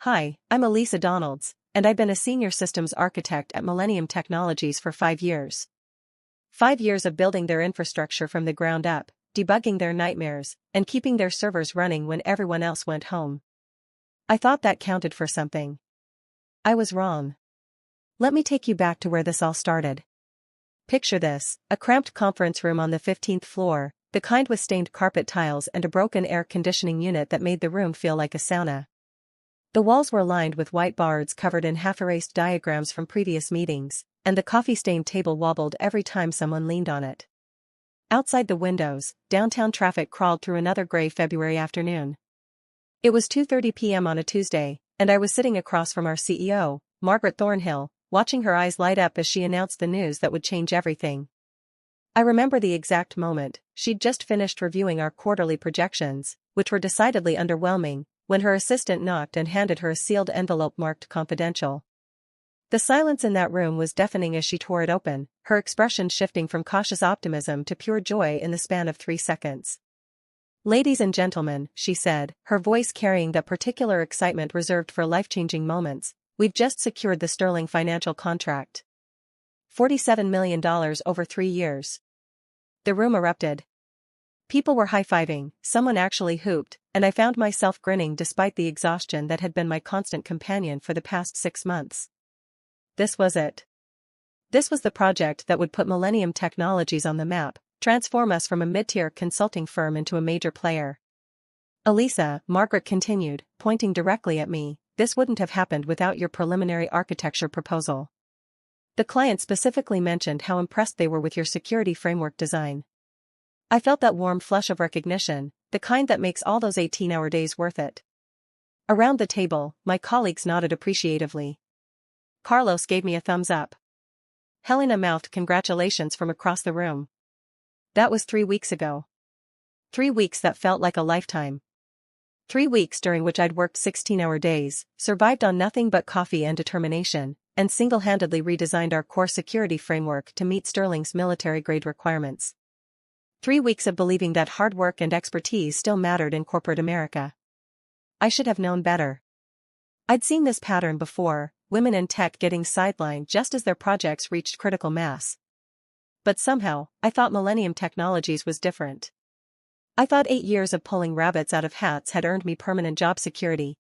Hi, I'm Elisa Donalds, and I've been a senior systems architect at Millennium Technologies for 5 years. 5 years of building their infrastructure from the ground up, debugging their nightmares, and keeping their servers running when everyone else went home. I thought that counted for something. I was wrong. Let me take you back to where this all started. Picture this, a cramped conference room on the 15th floor, the kind with stained carpet tiles and a broken air conditioning unit that made the room feel like a sauna. The walls were lined with whiteboards covered in half-erased diagrams from previous meetings, and the coffee-stained table wobbled every time someone leaned on it. Outside the windows, downtown traffic crawled through another gray February afternoon. It was 2:30 p.m. on a Tuesday, and I was sitting across from our CEO, Margaret Thornhill, watching her eyes light up as she announced the news that would change everything. I remember the exact moment. She'd just finished reviewing our quarterly projections, which were decidedly underwhelming, when her assistant knocked and handed her a sealed envelope marked confidential. The silence in that room was deafening as she tore it open, her expression shifting from cautious optimism to pure joy in the span of 3 seconds. "Ladies and gentlemen," she said, her voice carrying that particular excitement reserved for life-changing moments, "we've just secured the sterling financial contract. $47 million over 3 years. The room erupted. People were high-fiving, someone actually hooped, and I found myself grinning despite the exhaustion that had been my constant companion for the past 6 months. This was it. This was the project that would put Millennium Technologies on the map, transform us from a mid-tier consulting firm into a major player. "Elisa," Margaret continued, pointing directly at me, "this wouldn't have happened without your preliminary architecture proposal. The client specifically mentioned how impressed they were with your security framework design." I felt that warm flush of recognition, the kind that makes all those 18-hour days worth it. Around the table, my colleagues nodded appreciatively. Carlos gave me a thumbs up. Helena mouthed congratulations from across the room. That was 3 weeks ago. 3 weeks that felt like a lifetime. 3 weeks during which I'd worked 16-hour days, survived on nothing but coffee and determination, and single-handedly redesigned our core security framework to meet Sterling's military-grade requirements. 3 weeks of believing that hard work and expertise still mattered in corporate America. I should have known better. I'd seen this pattern before, women in tech getting sidelined just as their projects reached critical mass. But somehow, I thought Millennium Technologies was different. I thought 8 years of pulling rabbits out of hats had earned me permanent job security.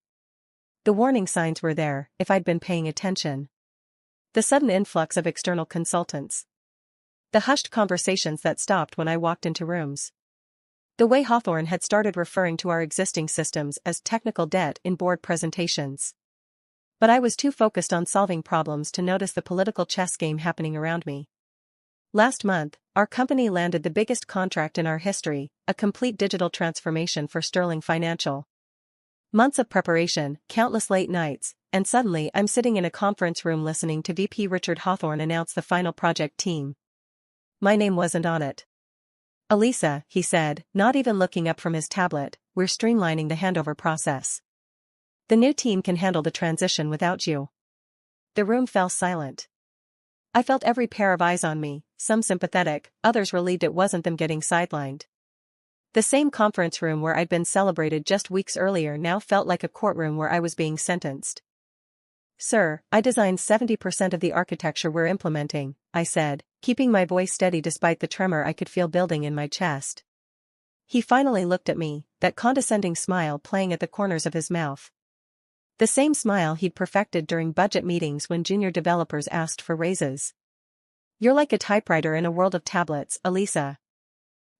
The warning signs were there, if I'd been paying attention. The sudden influx of external consultants. The hushed conversations that stopped when I walked into rooms. The way Hawthorne had started referring to our existing systems as technical debt in board presentations. But I was too focused on solving problems to notice the political chess game happening around me. Last month, our company landed the biggest contract in our history, a complete digital transformation for Sterling Financial. Months of preparation, countless late nights, and suddenly I'm sitting in a conference room listening to VP Richard Hawthorne announce the final project team. My name wasn't on it. "Elisa," he said, not even looking up from his tablet, "we're streamlining the handover process. The new team can handle the transition without you." The room fell silent. I felt every pair of eyes on me, some sympathetic, others relieved it wasn't them getting sidelined. The same conference room where I'd been celebrated just weeks earlier now felt like a courtroom where I was being sentenced. "Sir, I designed 70% of the architecture we're implementing," I said, keeping my voice steady despite the tremor I could feel building in my chest. He finally looked at me, that condescending smile playing at the corners of his mouth. The same smile he'd perfected during budget meetings when junior developers asked for raises. "You're like a typewriter in a world of tablets, Elisa.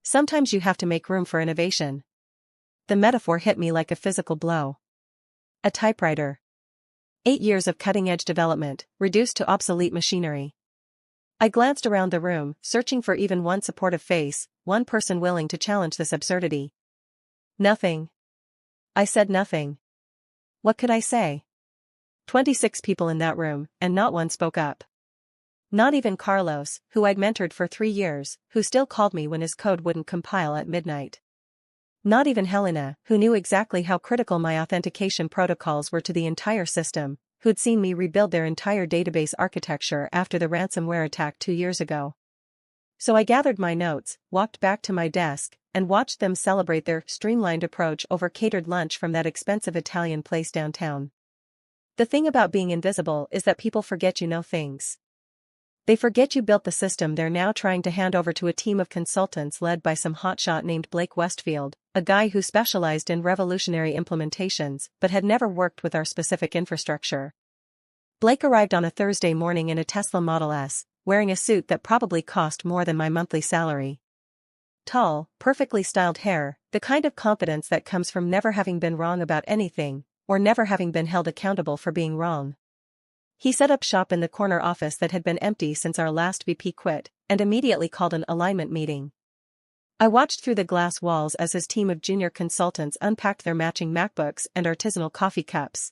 Sometimes you have to make room for innovation." The metaphor hit me like a physical blow. A typewriter. 8 years of cutting-edge development, reduced to obsolete machinery. I glanced around the room, searching for even one supportive face, one person willing to challenge this absurdity. Nothing. I said nothing. What could I say? 26 people in that room, and not one spoke up. Not even Carlos, who I'd mentored for 3 years, who still called me when his code wouldn't compile at midnight. Not even Helena, who knew exactly how critical my authentication protocols were to the entire system, who'd seen me rebuild their entire database architecture after the ransomware attack 2 years ago. So I gathered my notes, walked back to my desk, and watched them celebrate their streamlined approach over catered lunch from that expensive Italian place downtown. The thing about being invisible is that people forget you know things. They forget you built the system they're now trying to hand over to a team of consultants led by some hotshot named Blake Westfield, a guy who specialized in revolutionary implementations but had never worked with our specific infrastructure. Blake arrived on a Thursday morning in a Tesla Model S, wearing a suit that probably cost more than my monthly salary. Tall, perfectly styled hair, the kind of confidence that comes from never having been wrong about anything, or never having been held accountable for being wrong. He set up shop in the corner office that had been empty since our last VP quit, and immediately called an alignment meeting. I watched through the glass walls as his team of junior consultants unpacked their matching MacBooks and artisanal coffee cups.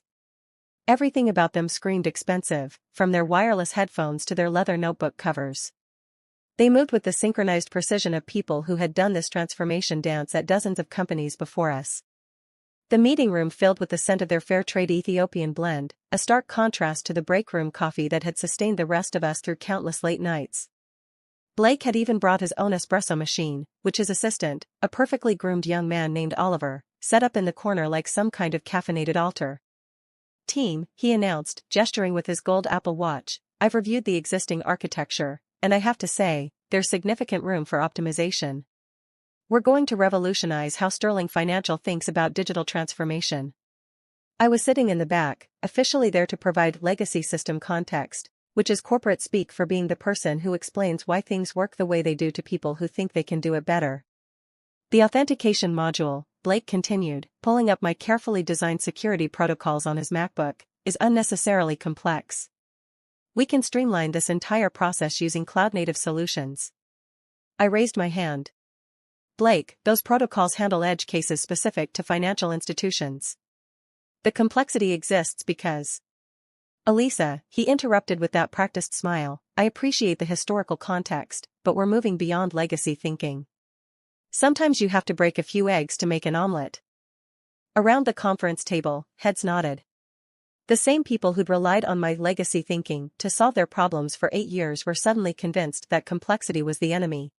Everything about them screamed expensive, from their wireless headphones to their leather notebook covers. They moved with the synchronized precision of people who had done this transformation dance at dozens of companies before us. The meeting room filled with the scent of their fair trade Ethiopian blend, a stark contrast to the break room coffee that had sustained the rest of us through countless late nights. Blake had even brought his own espresso machine, which his assistant, a perfectly groomed young man named Oliver, set up in the corner like some kind of caffeinated altar. "Team," he announced, gesturing with his gold Apple Watch, "I've reviewed the existing architecture, and I have to say, there's significant room for optimization. We're going to revolutionize how Sterling Financial thinks about digital transformation." I was sitting in the back, officially there to provide legacy system context, which is corporate speak for being the person who explains why things work the way they do to people who think they can do it better. "The authentication module," Blake continued, pulling up my carefully designed security protocols on his MacBook, "is unnecessarily complex. We can streamline this entire process using cloud-native solutions." I raised my hand. "Blake, those protocols handle edge cases specific to financial institutions. The complexity exists because..." "Elisa," he interrupted with that practiced smile, "I appreciate the historical context, but we're moving beyond legacy thinking. Sometimes you have to break a few eggs to make an omelet." Around the conference table, heads nodded. The same people who'd relied on my legacy thinking to solve their problems for 8 years were suddenly convinced that complexity was the enemy.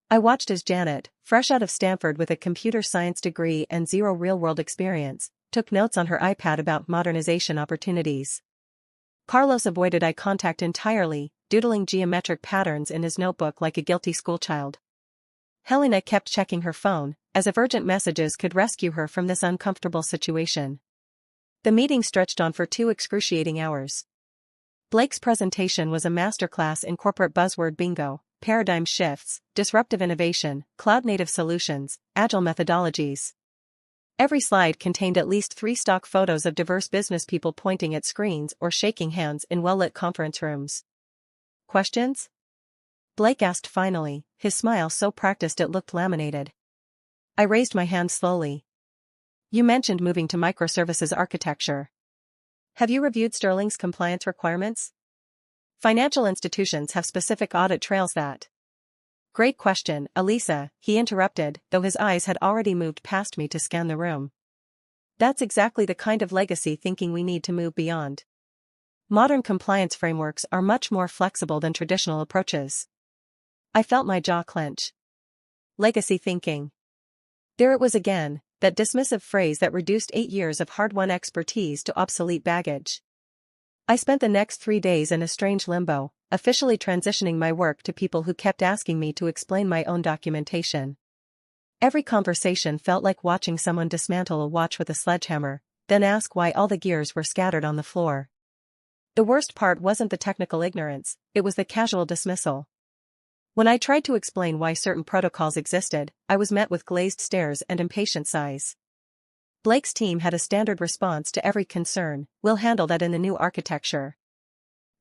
I watched as Janet, fresh out of Stanford with a computer science degree and zero real-world experience, took notes on her iPad about modernization opportunities. Carlos avoided eye contact entirely, doodling geometric patterns in his notebook like a guilty schoolchild. Helena kept checking her phone, as if urgent messages could rescue her from this uncomfortable situation. The meeting stretched on for 2 excruciating hours. Blake's presentation was a masterclass in corporate buzzword bingo: paradigm shifts, disruptive innovation, cloud-native solutions, agile methodologies. Every slide contained at least 3 stock photos of diverse business people pointing at screens or shaking hands in well-lit conference rooms. "Questions?" Blake asked finally, his smile so practiced it looked laminated. I raised my hand slowly. "You mentioned moving to microservices architecture. Have you reviewed Sterling's compliance requirements? Financial institutions have specific audit trails that..." "Great question, Elisa," he interrupted, though his eyes had already moved past me to scan the room. "That's exactly the kind of legacy thinking we need to move beyond. Modern compliance frameworks are much more flexible than traditional approaches." I felt my jaw clench. Legacy thinking. There it was again, that dismissive phrase that reduced 8 years of hard-won expertise to obsolete baggage. I spent the next 3 days in a strange limbo, officially transitioning my work to people who kept asking me to explain my own documentation. Every conversation felt like watching someone dismantle a watch with a sledgehammer, then ask why all the gears were scattered on the floor. The worst part wasn't the technical ignorance, it was the casual dismissal. When I tried to explain why certain protocols existed, I was met with glazed stares and impatient sighs. Blake's team had a standard response to every concern: "We'll handle that in the new architecture."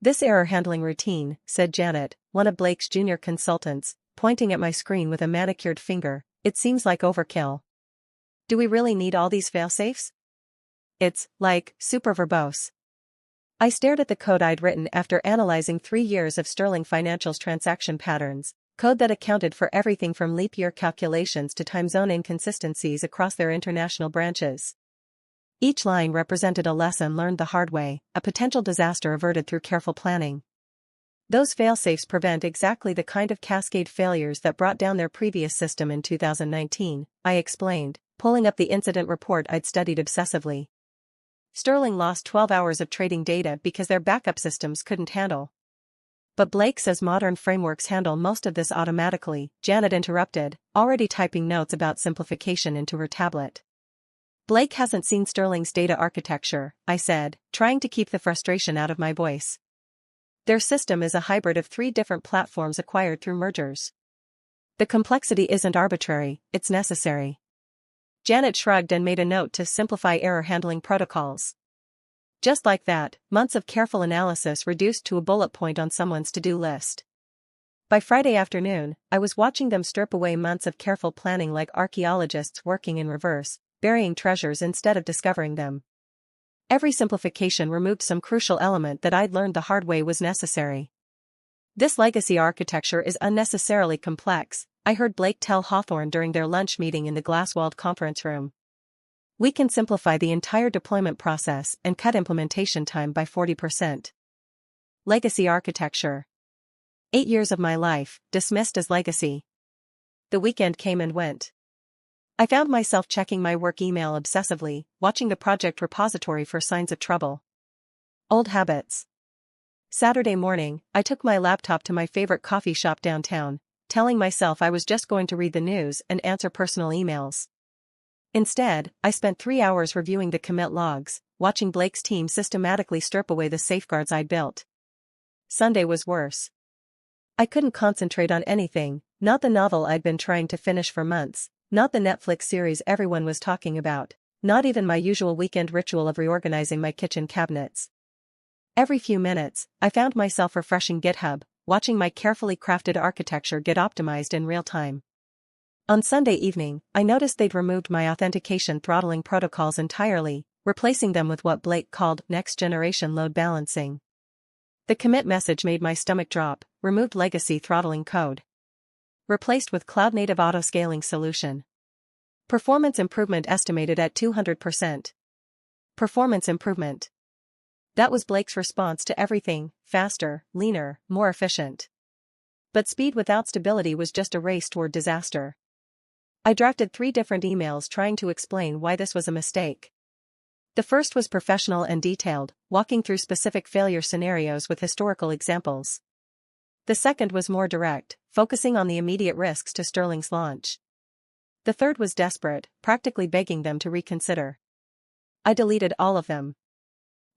"This error handling routine," said Janet, one of Blake's junior consultants, pointing at my screen with a manicured finger, "it seems like overkill. Do we really need all these failsafes? It's, like, super verbose." I stared at the code I'd written after analyzing 3 years of Sterling Financial's transaction patterns, code that accounted for everything from leap year calculations to time zone inconsistencies across their international branches. Each line represented a lesson learned the hard way, a potential disaster averted through careful planning. Those failsafes prevent exactly the kind of cascade failures that brought down their previous system in 2019, I explained, pulling up the incident report I'd studied obsessively. Sterling lost 12 hours of trading data because their backup systems couldn't handle. But Blake says modern frameworks handle most of this automatically, Janet interrupted, already typing notes about simplification into her tablet. Blake hasn't seen Sterling's data architecture, I said, trying to keep the frustration out of my voice. Their system is a hybrid of 3 different platforms acquired through mergers. The complexity isn't arbitrary, it's necessary. Janet shrugged and made a note to simplify error handling protocols. Just like that, months of careful analysis reduced to a bullet point on someone's to-do list. By Friday afternoon, I was watching them strip away months of careful planning like archaeologists working in reverse, burying treasures instead of discovering them. Every simplification removed some crucial element that I'd learned the hard way was necessary. This legacy architecture is unnecessarily complex, I heard Blake tell Hawthorne during their lunch meeting in the glass-walled conference room. We can simplify the entire deployment process and cut implementation time by 40%. Legacy architecture. 8 years of my life, dismissed as legacy. The weekend came and went. I found myself checking my work email obsessively, watching the project repository for signs of trouble. Old habits. Saturday morning, I took my laptop to my favorite coffee shop downtown, telling myself I was just going to read the news and answer personal emails. Instead, I spent 3 hours reviewing the commit logs, watching Blake's team systematically strip away the safeguards I'd built. Sunday was worse. I couldn't concentrate on anything, not the novel I'd been trying to finish for months, not the Netflix series everyone was talking about, not even my usual weekend ritual of reorganizing my kitchen cabinets. Every few minutes, I found myself refreshing GitHub, watching my carefully crafted architecture get optimized in real time. On Sunday evening, I noticed they'd removed my authentication throttling protocols entirely, replacing them with what Blake called next-generation load balancing. The commit message made my stomach drop, removed legacy throttling code. Replaced with cloud-native auto-scaling solution. Performance improvement estimated at 200%. Performance improvement. That was Blake's response to everything: faster, leaner, more efficient. But speed without stability was just a race toward disaster. I drafted 3 different emails trying to explain why this was a mistake. The first was professional and detailed, walking through specific failure scenarios with historical examples. The second was more direct, focusing on the immediate risks to Sterling's launch. The third was desperate, practically begging them to reconsider. I deleted all of them.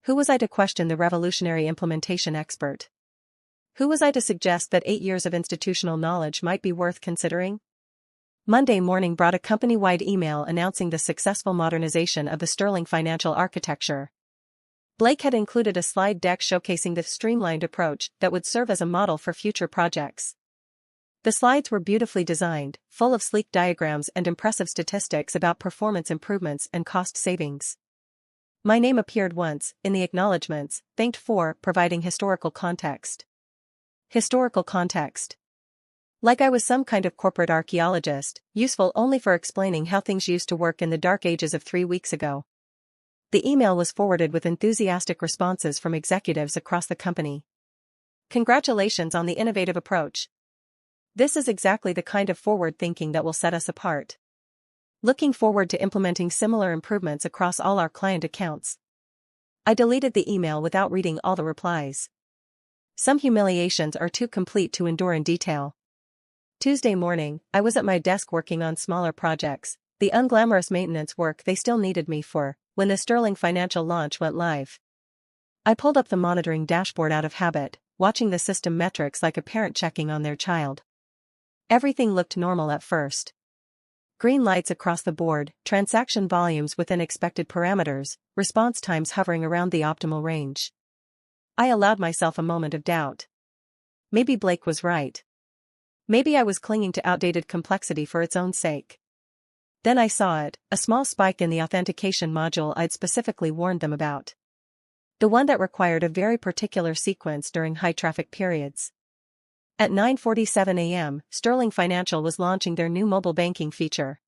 Who was I to question the revolutionary implementation expert? Who was I to suggest that 8 years of institutional knowledge might be worth considering? Monday morning brought a company-wide email announcing the successful modernization of the Sterling financial architecture. Blake had included a slide deck showcasing the streamlined approach that would serve as a model for future projects. The slides were beautifully designed, full of sleek diagrams and impressive statistics about performance improvements and cost savings. My name appeared once, in the acknowledgements, thanked for providing historical context. Historical context. Like I was some kind of corporate archaeologist, useful only for explaining how things used to work in the dark ages of 3 weeks ago. The email was forwarded with enthusiastic responses from executives across the company. Congratulations on the innovative approach. This is exactly the kind of forward thinking that will set us apart. Looking forward to implementing similar improvements across all our client accounts. I deleted the email without reading all the replies. Some humiliations are too complete to endure in detail. Tuesday morning, I was at my desk working on smaller projects, the unglamorous maintenance work they still needed me for, when the Sterling financial launch went live. I pulled up the monitoring dashboard out of habit, watching the system metrics like a parent checking on their child. Everything looked normal at first. Green lights across the board, transaction volumes within expected parameters, response times hovering around the optimal range. I allowed myself a moment of doubt. Maybe Blake was right. Maybe I was clinging to outdated complexity for its own sake. Then I saw it, a small spike in the authentication module I'd specifically warned them about. The one that required a very particular sequence during high-traffic periods. At 9:47 a.m., Sterling Financial was launching their new mobile banking feature.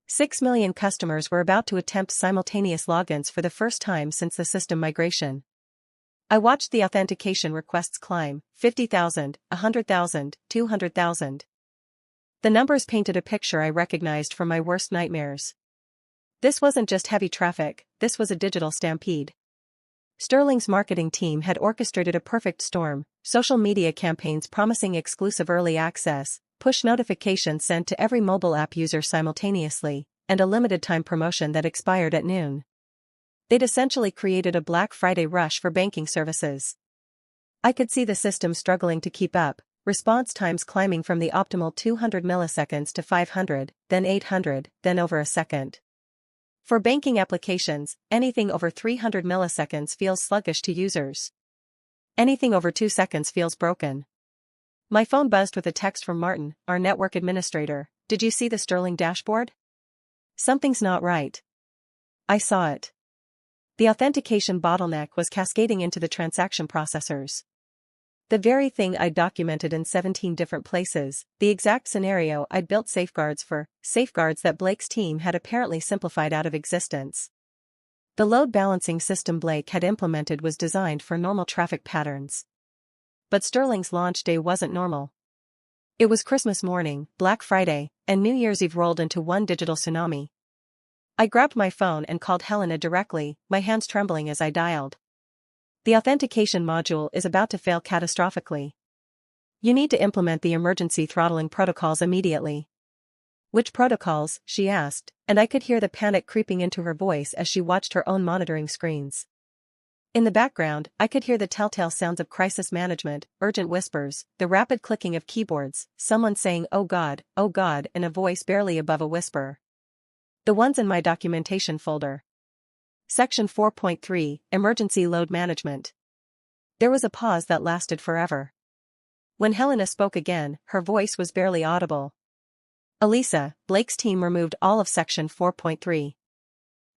6 million customers were about to attempt simultaneous logins for the first time since the system migration. I watched the authentication requests climb: 50,000, 100,000, 200,000. The numbers painted a picture I recognized from my worst nightmares. This wasn't just heavy traffic, this was a digital stampede. Sterling's marketing team had orchestrated a perfect storm: social media campaigns promising exclusive early access, push notifications sent to every mobile app user simultaneously, and a limited-time promotion that expired at noon. They'd essentially created a Black Friday rush for banking services. I could see the system struggling to keep up, response times climbing from the optimal 200 milliseconds to 500, then 800, then over a second. For banking applications, anything over 300 milliseconds feels sluggish to users. Anything over 2 seconds feels broken. My phone buzzed with a text from Martin, our network administrator. "Did you see the Sterling dashboard? Something's not right." I saw it. The authentication bottleneck was cascading into the transaction processors. The very thing I'd documented in 17 different places, the exact scenario I'd built safeguards for, safeguards that Blake's team had apparently simplified out of existence. The load balancing system Blake had implemented was designed for normal traffic patterns. But Sterling's launch day wasn't normal. It was Christmas morning, Black Friday, and New Year's Eve rolled into one digital tsunami. I grabbed my phone and called Helena directly, my hands trembling as I dialed. "The authentication module is about to fail catastrophically. You need to implement the emergency throttling protocols immediately." "Which protocols?" she asked, and I could hear the panic creeping into her voice as she watched her own monitoring screens. In the background, I could hear the telltale sounds of crisis management, urgent whispers, the rapid clicking of keyboards, someone saying oh God," in a voice barely above a whisper. "The ones in my documentation folder. Section 4.3, Emergency Load Management." There was a pause that lasted forever. When Helena spoke again, her voice was barely audible. "Elisa, Blake's team removed all of Section 4.3.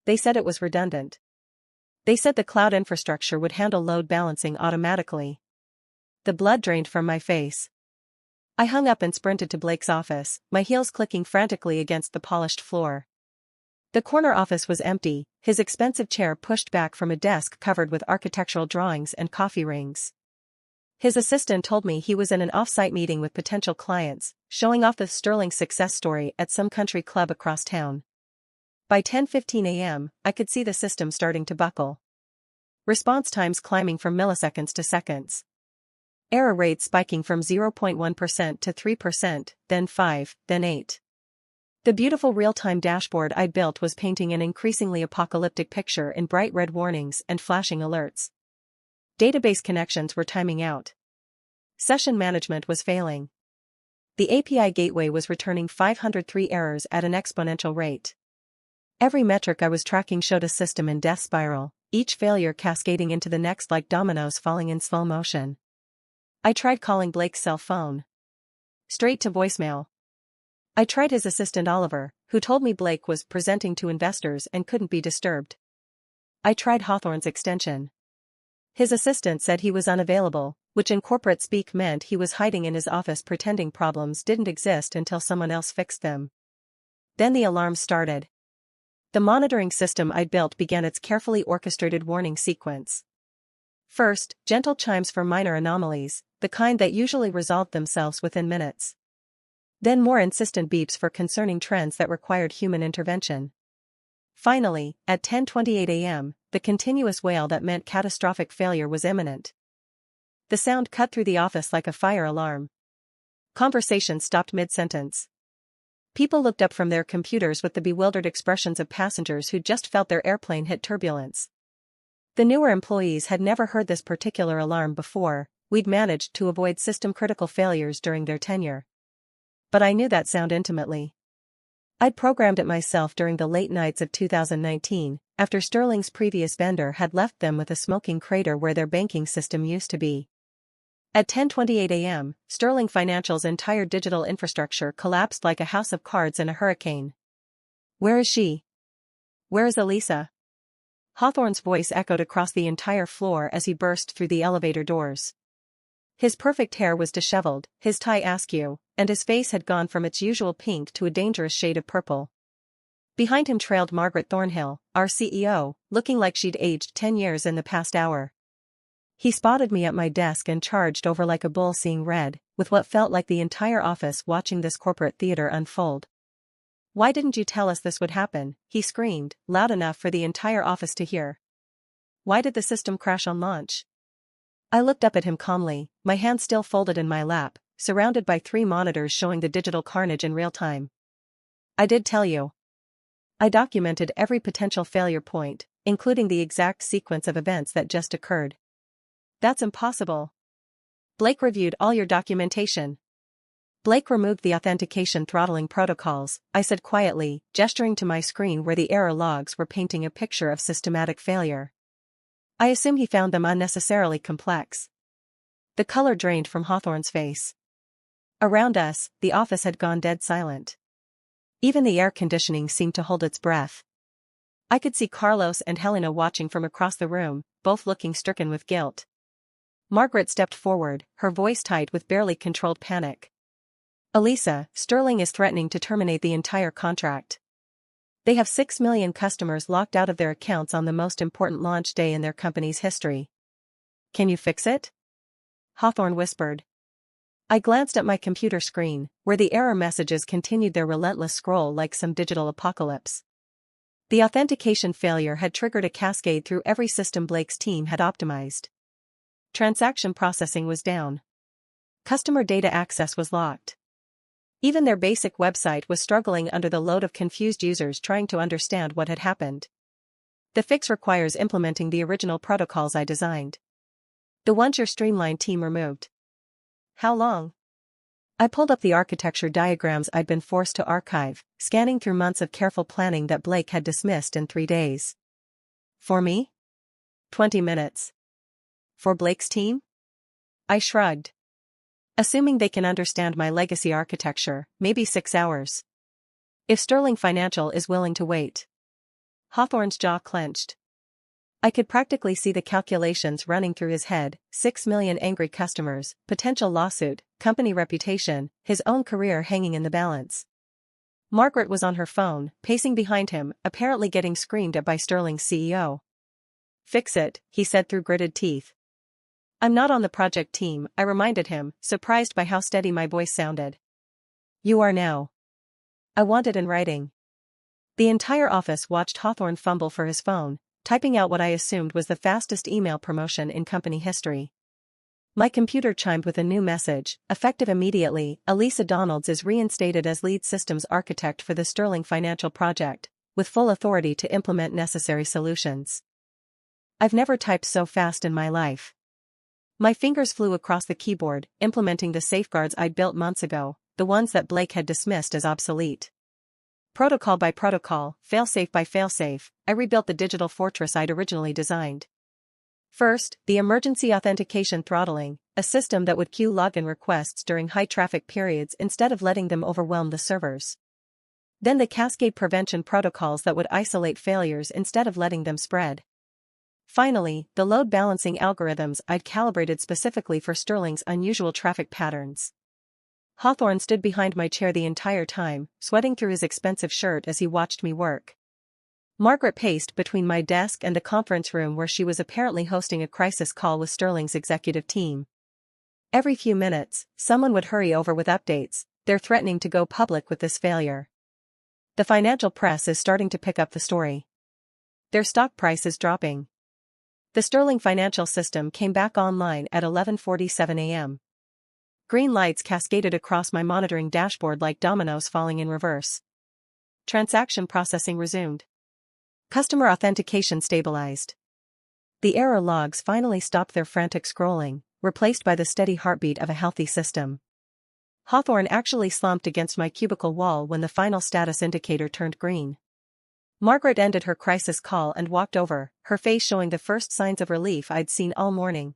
They said it was redundant. They said the cloud infrastructure would handle load balancing automatically." The blood drained from my face. I hung up and sprinted to Blake's office, my heels clicking frantically against the polished floor. The corner office was empty, his expensive chair pushed back from a desk covered with architectural drawings and coffee rings. His assistant told me he was in an off-site meeting with potential clients, showing off the Sterling success story at some country club across town. By 10:15 a.m., I could see the system starting to buckle. Response times climbing from milliseconds to seconds. Error rates spiking from 0.1% to 3%, then 5, then 8. The beautiful real-time dashboard I'd built was painting an increasingly apocalyptic picture in bright red warnings and flashing alerts. Database connections were timing out. Session management was failing. The API gateway was returning 503 errors at an exponential rate. Every metric I was tracking showed a system in death spiral, each failure cascading into the next like dominoes falling in slow motion. I tried calling Blake's cell phone. Straight to voicemail. I tried his assistant Oliver, who told me Blake was presenting to investors and couldn't be disturbed. I tried Hawthorne's extension. His assistant said he was unavailable, which in corporate speak meant he was hiding in his office pretending problems didn't exist until someone else fixed them. Then the alarms started. The monitoring system I'd built began its carefully orchestrated warning sequence. First, gentle chimes for minor anomalies, the kind that usually resolved themselves within minutes. Then more insistent beeps for concerning trends that required human intervention. Finally, at 10:28 a.m., the continuous wail that meant catastrophic failure was imminent. The sound cut through the office like a fire alarm. Conversation stopped mid-sentence. People looked up from their computers with the bewildered expressions of passengers who'd just felt their airplane hit turbulence. The newer employees had never heard this particular alarm before. We'd managed to avoid system-critical failures during their tenure. But I knew that sound intimately. I'd programmed it myself during the late nights of 2019, after Sterling's previous vendor had left them with a smoking crater where their banking system used to be. At 10:28 a.m., Sterling Financial's entire digital infrastructure collapsed like a house of cards in a hurricane. "Where is she? Where is Elisa?" Hawthorne's voice echoed across the entire floor as he burst through the elevator doors. His perfect hair was disheveled, his tie askew, and his face had gone from its usual pink to a dangerous shade of purple. Behind him trailed Margaret Thornhill, our CEO, looking like she'd aged 10 years in the past hour. He spotted me at my desk and charged over like a bull seeing red, with what felt like the entire office watching this corporate theater unfold. Why didn't you tell us this would happen? He screamed, loud enough for the entire office to hear. Why did the system crash on launch? I looked up at him calmly, my hands still folded in my lap, surrounded by 3 monitors showing the digital carnage in real time. I did tell you. I documented every potential failure point, including the exact sequence of events that just occurred. That's impossible. Blake reviewed all your documentation. Blake removed the authentication throttling protocols, I said quietly, gesturing to my screen where the error logs were painting a picture of systematic failure. I assume he found them unnecessarily complex. The color drained from Hawthorne's face. Around us, the office had gone dead silent. Even the air conditioning seemed to hold its breath. I could see Carlos and Helena watching from across the room, both looking stricken with guilt. Margaret stepped forward, her voice tight with barely controlled panic. Elisa, Sterling is threatening to terminate the entire contract. They have 6 million customers locked out of their accounts on the most important launch day in their company's history. Can you fix it? Hawthorne whispered. I glanced at my computer screen, where the error messages continued their relentless scroll like some digital apocalypse. The authentication failure had triggered a cascade through every system Blake's team had optimized. Transaction processing was down. Customer data access was locked. Even their basic website was struggling under the load of confused users trying to understand what had happened. The fix requires implementing the original protocols I designed. The ones your streamlined team removed. How long? I pulled up the architecture diagrams I'd been forced to archive, scanning through months of careful planning that Blake had dismissed in 3 days. For me? 20 minutes. For Blake's team? I shrugged. Assuming they can understand my legacy architecture, maybe 6 hours. If Sterling Financial is willing to wait. Hawthorne's jaw clenched. I could practically see the calculations running through his head: 6 million angry customers, potential lawsuit, company reputation, his own career hanging in the balance. Margaret was on her phone, pacing behind him, apparently getting screamed at by Sterling's CEO. Fix it, he said through gritted teeth. I'm not on the project team, I reminded him, surprised by how steady my voice sounded. You are now. I want it in writing. The entire office watched Hawthorne fumble for his phone, typing out what I assumed was the fastest email promotion in company history. My computer chimed with a new message, effective immediately. Elisa Donalds is reinstated as lead systems architect for the Sterling Financial project, with full authority to implement necessary solutions. I've never typed so fast in my life. My fingers flew across the keyboard, implementing the safeguards I'd built months ago, the ones that Blake had dismissed as obsolete. Protocol by protocol, failsafe by failsafe, I rebuilt the digital fortress I'd originally designed. First, the emergency authentication throttling, a system that would queue login requests during high-traffic periods instead of letting them overwhelm the servers. Then the cascade prevention protocols that would isolate failures instead of letting them spread. Finally, the load balancing algorithms I'd calibrated specifically for Sterling's unusual traffic patterns. Hawthorne stood behind my chair the entire time, sweating through his expensive shirt as he watched me work. Margaret paced between my desk and the conference room where she was apparently hosting a crisis call with Sterling's executive team. Every few minutes, someone would hurry over with updates. They're threatening to go public with this failure. The financial press is starting to pick up the story. Their stock price is dropping. The Sterling Financial system came back online at 11:47 a.m. Green lights cascaded across my monitoring dashboard like dominoes falling in reverse. Transaction processing resumed. Customer authentication stabilized. The error logs finally stopped their frantic scrolling, replaced by the steady heartbeat of a healthy system. Hawthorne actually slumped against my cubicle wall when the final status indicator turned green. Margaret ended her crisis call and walked over, her face showing the first signs of relief I'd seen all morning.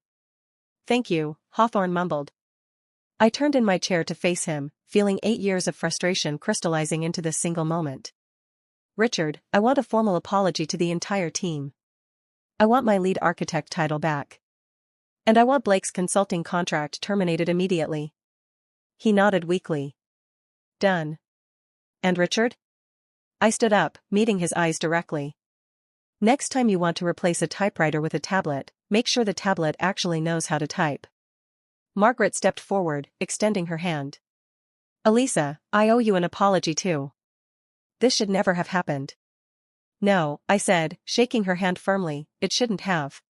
Thank you, Hawthorne mumbled. I turned in my chair to face him, feeling 8 years of frustration crystallizing into this single moment. Richard, I want a formal apology to the entire team. I want my lead architect title back. And I want Blake's consulting contract terminated immediately. He nodded weakly. Done. And Richard? I stood up, meeting his eyes directly. Next time you want to replace a typewriter with a tablet, make sure the tablet actually knows how to type. Margaret stepped forward, extending her hand. Elisa, I owe you an apology too. This should never have happened. No, I said, shaking her hand firmly, it shouldn't have.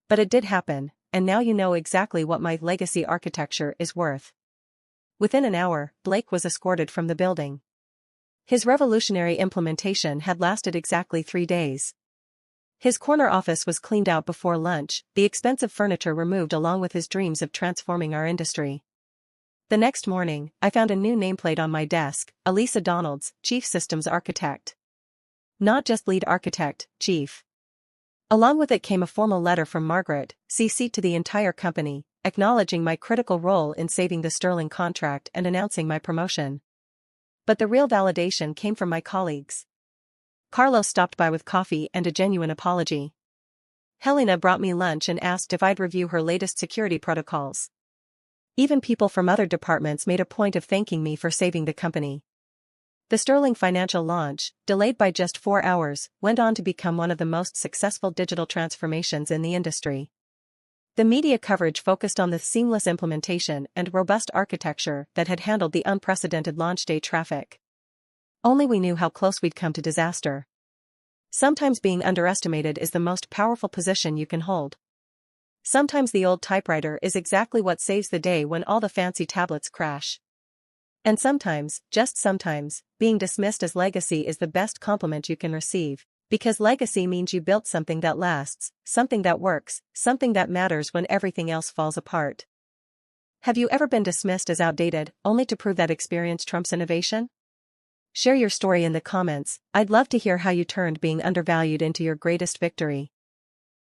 But it did happen, and now you know exactly what my legacy architecture is worth. Within an hour, Blake was escorted from the building. His revolutionary implementation had lasted exactly 3 days. His corner office was cleaned out before lunch, the expensive furniture removed along with his dreams of transforming our industry. The next morning, I found a new nameplate on my desk, Elisa Donalds, Chief Systems Architect. Not just lead architect, chief. Along with it came a formal letter from Margaret, CC'd to the entire company, acknowledging my critical role in saving the Sterling contract and announcing my promotion. But the real validation came from my colleagues. Carlos stopped by with coffee and a genuine apology. Helena brought me lunch and asked if I'd review her latest security protocols. Even people from other departments made a point of thanking me for saving the company. The Sterling financial launch, delayed by just 4 hours, went on to become one of the most successful digital transformations in the industry. The media coverage focused on the seamless implementation and robust architecture that had handled the unprecedented launch day traffic. Only we knew how close we'd come to disaster. Sometimes being underestimated is the most powerful position you can hold. Sometimes the old typewriter is exactly what saves the day when all the fancy tablets crash. And sometimes, just sometimes, being dismissed as legacy is the best compliment you can receive, because legacy means you built something that lasts, something that works, something that matters when everything else falls apart. Have you ever been dismissed as outdated, only to prove that experience trumps innovation? Share your story in the comments. I'd love to hear how you turned being undervalued into your greatest victory.